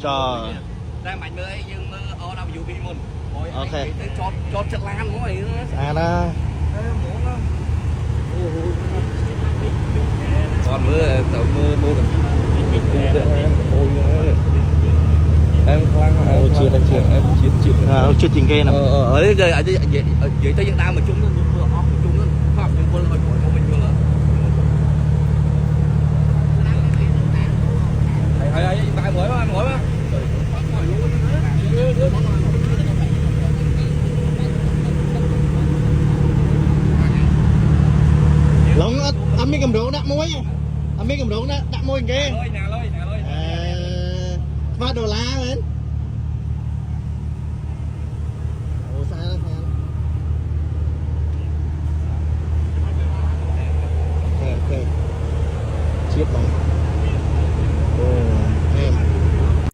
Trời. Ra mạnh mới nhưng ở đâu dù bị môn. Ok. Cho chất lan của mày nữa. À đó. Còn mưa tàu mưa mưa em khoan Ôi, chia ra chia. em chia Chia tiền kia nè. ở đây ở dưới tới Việt Nam mà chung nó vừa off chung nó khoa nhưng quân là của mình vừa hay bài mới mà Lộn anh biết cầm rượu đặt muối nha. Anh biết cầm rượu đặt muối kia. nhà lôi $3 mình. Ủa sao đó sao? Ok. Chiếc bằng